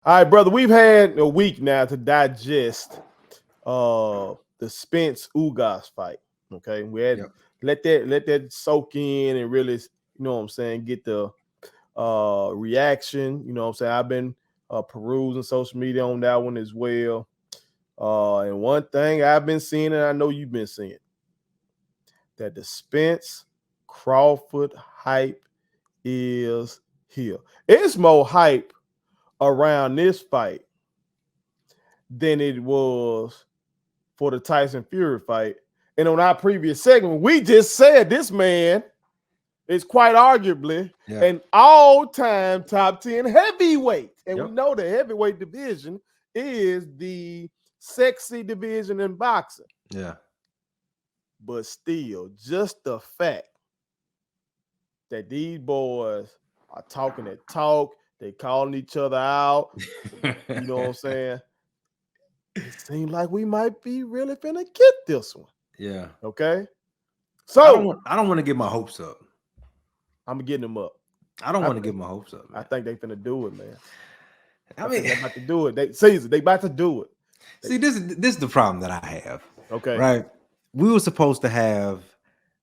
All right, brother. We've had a week now to digest the Spence Ugas fight. Okay, we had Yep. let that soak in and really, what I'm saying, get the reaction. What I'm saying. I've been perusing social media on that one as well. And one thing I've been seeing, and I know you've been seeing, that the Spence Crawford hype is here. It's more hype around this fight than it was for the Tyson Fury fight. And on our previous segment, we just said this man is quite arguably an all-time top 10 heavyweight. And we know the heavyweight division is the sexy division in boxing. Yeah. But still, just the fact that these boys are talking that talk, they calling each other out. You know what I'm saying? It seems like we might be really finna get this one. Yeah. Okay. So I don't want to get my hopes up. I'm getting them up. I don't want to get my hopes up. Man. I think they finna do it, man. I mean, they about to do it. They about to do it. See, this is the problem that I have. Okay. Right. We were supposed to have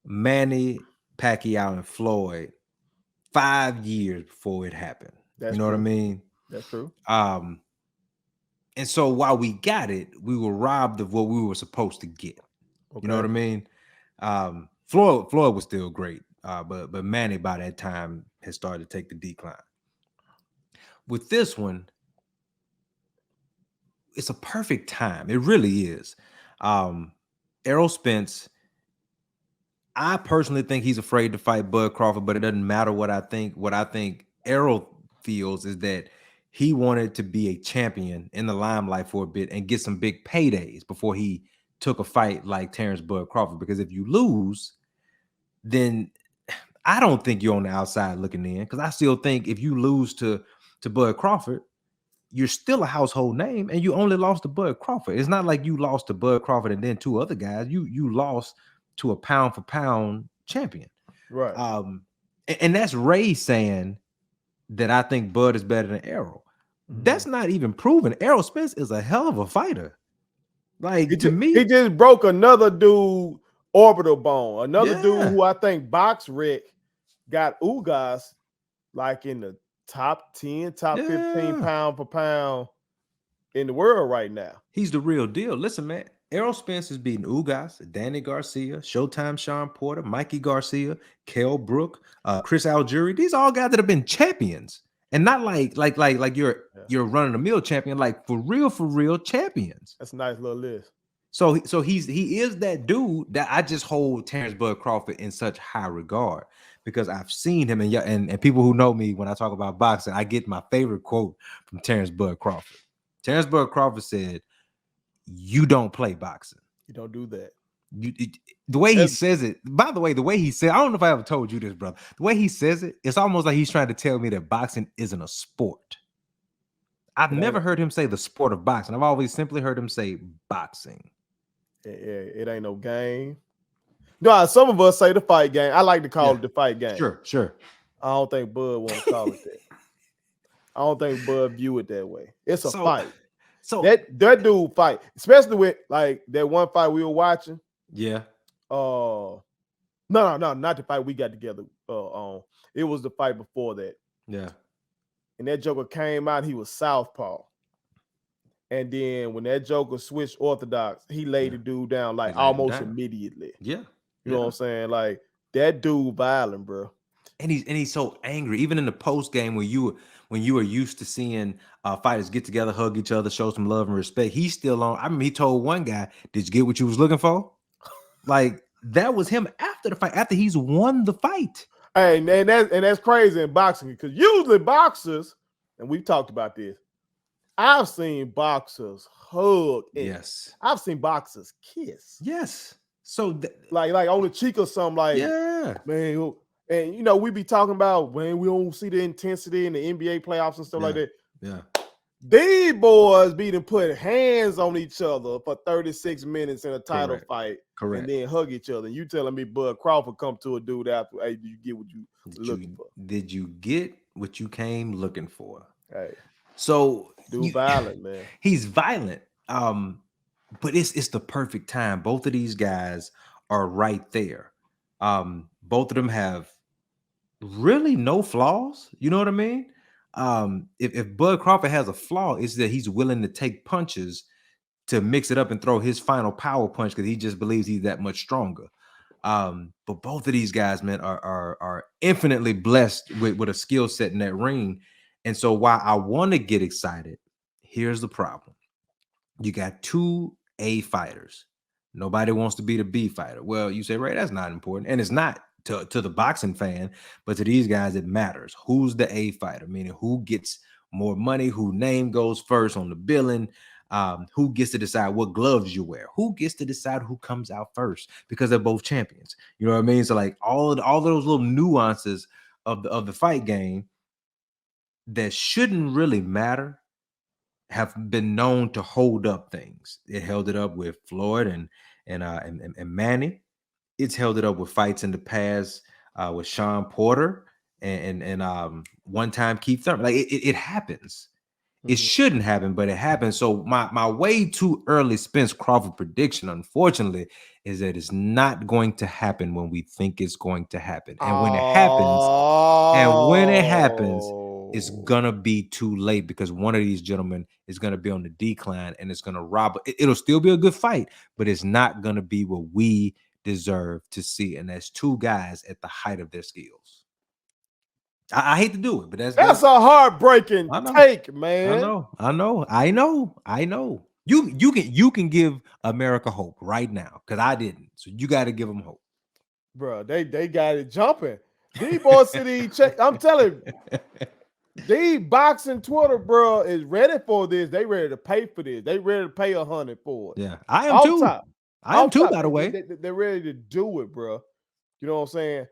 Manny Pacquiao and Floyd 5 years before it happened. You know what I mean? That's true. And so while we got it, we were robbed of what we were supposed to get. Okay. You know what I mean? Floyd was still great, but Manny by that time had started to take the decline. With this one, it's a perfect time. It really is. Errol Spence, I personally think he's afraid to fight Bud Crawford, but it doesn't matter what I think. What I think Errol feels is that he wanted to be a champion in the limelight for a bit and get some big paydays before he took a fight like Terence Bud Crawford. Because if you lose, then I don't think you're on the outside looking in. Because I still think if you lose to Bud Crawford, you're still a household name, and you only lost to Bud Crawford. It's not like you lost to Bud Crawford and then two other guys. You lost to a pound for pound champion. Right. And that's Ray saying that I think Bud is better than Errol. Mm-hmm. That's not even proven. Errol Spence is a hell of a fighter. Like, to me, he just broke another dude orbital bone. Another dude who I think Box Rick got Ugas like in the top 10, top 15 pound for pound in the world right now. He's the real deal. Listen, man, Errol Spence is beating Ugas, Danny Garcia, Showtime Sean Porter, Mikey Garcia, Kell Brook, Chris Algieri. These are all guys that have been champions. And not like you're running a mill champion, like for real champions. That's a nice little list. So he is that dude that I just hold Terence Bud Crawford in such high regard because I've seen him and people who know me when I talk about boxing, I get my favorite quote from Terence Bud Crawford. Terence Bud Crawford said, "You don't play boxing. You don't do that." The way he says it, by the way, the way he said, I don't know if I ever told you this, brother. The way he says it, it's almost like he's trying to tell me that boxing isn't a sport. I've never heard him say the sport of boxing. I've always simply heard him say boxing. It ain't no game. No, some of us say the fight game. I like to call it the fight game. Sure. I don't think Bud won't call it that. I don't think Bud view it that way. It's a fight. So that dude fight, especially with like that one fight we were watching. Yeah. No, not the fight we got together on. It was the fight before that. Yeah. And that Joker came out, he was southpaw. And then when that Joker switched orthodox, he laid the dude down like almost immediately. Yeah. You know what I'm saying? Like that dude violent, bro. And he's so angry. Even in the post game when you were used to seeing fighters get together, hug each other, show some love and respect, he's still on. I mean, he told one guy, "Did you get what you was looking for?" Like that was him after the fight, after he's won the fight. Hey, and that's crazy in boxing because usually boxers, and we've talked about this, I've seen boxers hug. Yes. I've seen boxers kiss. Yes. So like on the cheek or something, like, man. And you know, we be talking about when we don't see the intensity in the NBA playoffs and stuff like that. Yeah. These boys be to put hands on each other for 36 minutes in a title fight. Correct. And then hug each other. And you telling me Bud Crawford come to a dude after, hey, did you get what you looking for? Did you get what you came looking for? Hey. So violent, man. he's violent. But it's the perfect time. Both of these guys are right there. Both of them have really no flaws. You know what I mean? If Bud Crawford has a flaw, it's that he's willing to take punches to mix it up and throw his final power punch because he just believes he's that much stronger. But both of these guys, man, are infinitely blessed with a skill set in that ring. And so while I want to get excited, here's the problem. You got two A fighters. Nobody wants to be the B fighter. Well, you say, Ray, that's not important. And it's not to the boxing fan, but to these guys, it matters. Who's the A fighter? Meaning who gets more money, who name goes first on the billing, who gets to decide what gloves you wear, who gets to decide who comes out first, because they're both champions. You know what I mean? So like all of those little nuances of the fight game that shouldn't really matter have been known to hold up things. It held it up with Floyd and Manny. It's held it up with fights in the past with Sean Porter and one time Keith Thurman. Like it happens. It shouldn't happen, but it happens. So my way too early Spence Crawford prediction, unfortunately, is that it's not going to happen when we think it's going to happen. And when it happens, it's gonna be too late because one of these gentlemen is gonna be on the decline and it's gonna rob. It'll still be a good fight, but it's not gonna be what we deserve to see. And that's two guys at the height of their skills. I hate to do it, but that's a heartbreaking take, man. I know. You can give America hope right now because I didn't. So you got to give them hope, bro. They got it jumping. These boys city check. I'm telling you, these boxing Twitter, bro, is ready for this. They ready to pay for this. They ready to pay $100 for it. Yeah, I am too. I am too. By the way, they're ready to do it, bro. You know what I'm saying?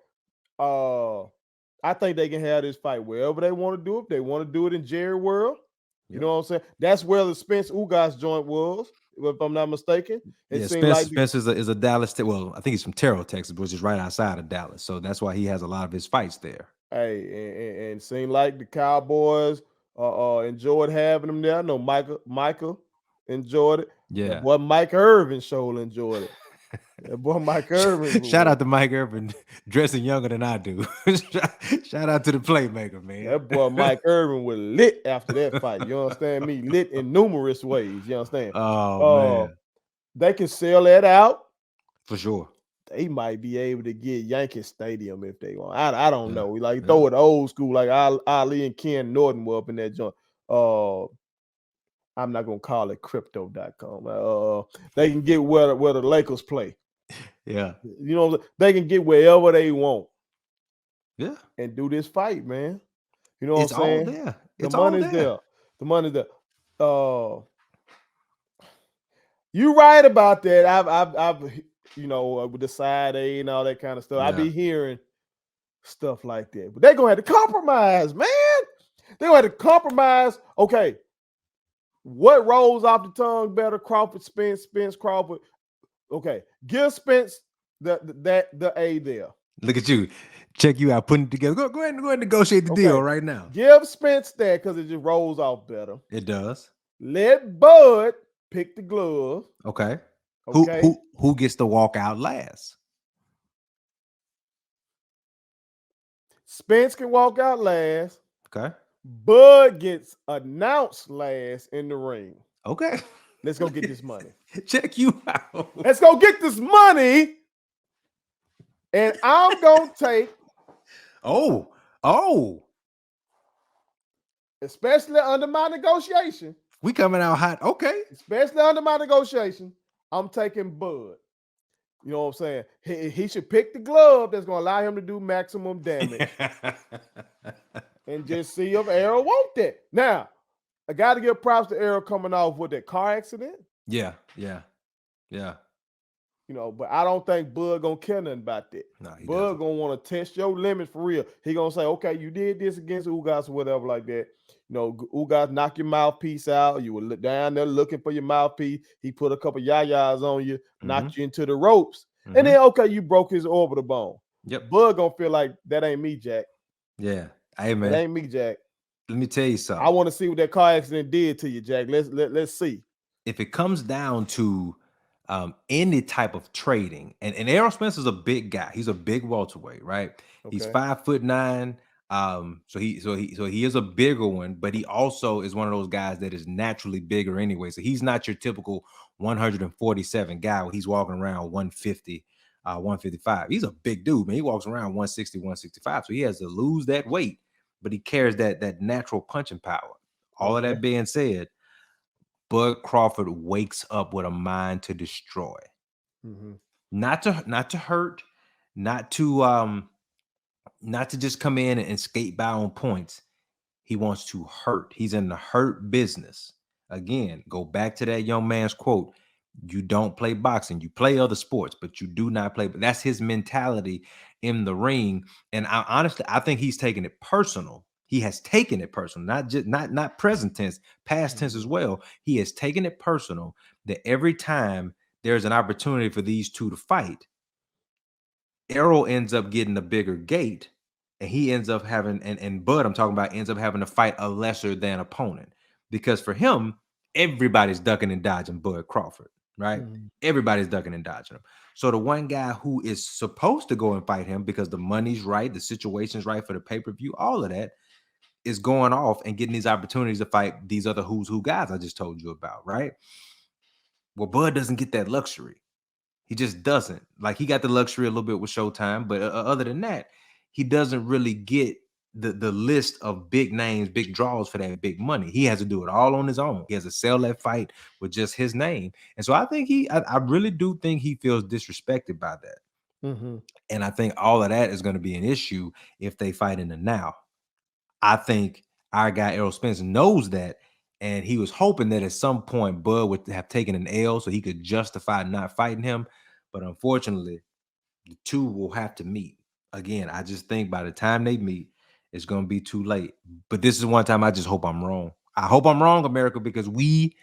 I think they can have this fight wherever they want to do it. If they want to do it in Jerry World, you know what I'm saying? That's where the Spence Ugas joint was, if I'm not mistaken. Spence is a Dallas. Well, I think he's from Terrell, Texas, which is right outside of Dallas. So that's why he has a lot of his fights there. Hey, and seemed like the Cowboys enjoyed having him there. I know Michael enjoyed it. Yeah, that boy Mike Irvin sure enjoyed it. That boy Mike Irvin. Shout out to Mike Irvin, dressing younger than I do. Shout out to the playmaker, man. That boy Mike Irvin was lit after that fight. You understand me? Lit in numerous ways. You understand? Oh man, they can sell that out for sure. They might be able to get Yankee Stadium if they want. I don't know. Like throw it old school, like Ali and Ken Norton were up in that joint. I'm not gonna call it crypto.com. They can get where the Lakers play. Yeah. You know, they can get wherever they want. Yeah. And do this fight, man. You know what I'm saying? All there. The money's there. The money's there. You right about that. I've you know, with the side A and all that kind of stuff. I be hearing stuff like that. But they're gonna have to compromise, man. They're gonna have to compromise. Okay. What rolls off the tongue better? Crawford, Spence, Crawford. Okay, give Spence the A there. Look at you. Check you out, putting it together. Go ahead and negotiate the deal right now. Give Spence that because it just rolls off better. It does. Let Bud pick the glove. Okay. Who gets to walk out last? Spence can walk out last. Okay. Bud gets announced last in the ring. Okay. Let's go get this money. Check you out. Let's go get this money. And I'm going to take. Especially under my negotiation. We coming out hot. Okay. Especially under my negotiation, I'm taking Bud. You know what I'm saying? He should pick the glove that's going to allow him to do maximum damage. And just see if Errol want that. Now, I got to give props to Errol coming off with that car accident. Yeah. You know, but I don't think Bud gonna care nothing about that. No, Bud gonna want to test your limits for real. He gonna say, okay, you did this against Ugas or whatever like that. You know, Ugas knock your mouthpiece out. You were down there looking for your mouthpiece. He put a couple yayas on you, knocked you into the ropes. And then, okay, you broke his orbital bone. Yep. Bud gonna feel like that ain't me, Jack. Yeah. Hey, man. That ain't me, Jack. Let me tell you I something. want to see what that car accident did to you, Jack. Let's see. If it comes down to any type of trading, and Errol Spence is a big guy. He's a big welterweight, right? He's Okay. 5'9". So he is a bigger one, but he also is one of those guys that is naturally bigger anyway. So he's not your typical 147 guy where he's walking around 150, 155. He's a big dude, man. He walks around 160, 165. So he has to lose that weight, but he carries that natural punching power. All of Okay. that being said, Bud Crawford wakes up with a mind to destroy, not to hurt, not to just come in and skate by on points. He wants to hurt. He's in the hurt business. Again, go back to that young man's quote. You don't play boxing. You play other sports, but you do not play. But that's his mentality in the ring. And I think he's taking it personal. He has taken it personal, not present tense, past tense as well. He has taken it personal that every time there's an opportunity for these two to fight, Errol ends up getting a bigger gate, and he ends up having, and Bud, I'm talking about, ends up having to fight a lesser than opponent. Because for him, everybody's ducking and dodging Bud Crawford, right? Everybody's ducking and dodging him. So the one guy who is supposed to go and fight him because the money's right, the situation's right for the pay-per-view, all of that, is going off and getting these opportunities to fight these other who's who guys I just told you about, right? Well, Bud doesn't get that luxury. He just doesn't. Like, he got the luxury a little bit with Showtime, but other than that, he doesn't really get the list of big names, big draws for that big money. He has to do it all on his own. He has to sell that fight with just his name. And so I think I really do think he feels disrespected by that. And I think all of that is going to be an issue if they fight in the now. I think our guy Errol Spence knows that, and he was hoping that at some point Bud would have taken an L so he could justify not fighting him. But unfortunately, the two will have to meet. Again, I just think by the time they meet, it's going to be too late. But this is one time I just hope I'm wrong. I hope I'm wrong, America, because we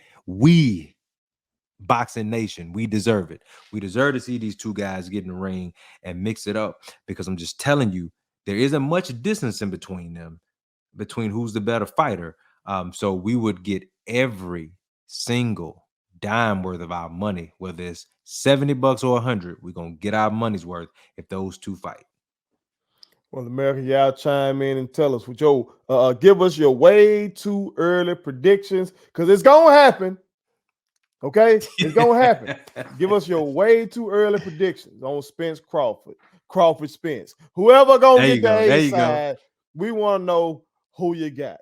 Boxing Nation, we deserve it. We deserve to see these two guys get in the ring and mix it up, because I'm just telling you, there isn't much distance in between them, between who's the better fighter. So we would get every single dime worth of our money, whether it's $70 or $100. We're gonna get our money's worth if those two fight. Well, America, y'all chime in and tell us what give us your way too early predictions, because it's gonna happen. Okay, it's gonna happen. Give us your way too early predictions on Spence Crawford Spence. Whoever gonna get the A side, we want to know who you got.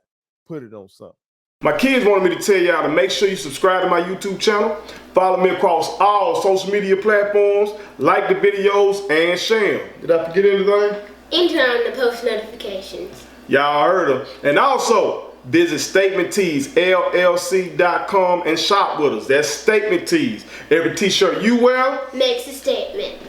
Put it on something. My kids wanted me to tell y'all to make sure you subscribe to my YouTube channel, follow me across all social media platforms, like the videos, and share them. Did I forget anything? And turn on the post notifications. Y'all heard them. And also, visit Statement Tees, LLC.com, and shop with us. That's Statement Tees. Every t-shirt you wear makes a statement.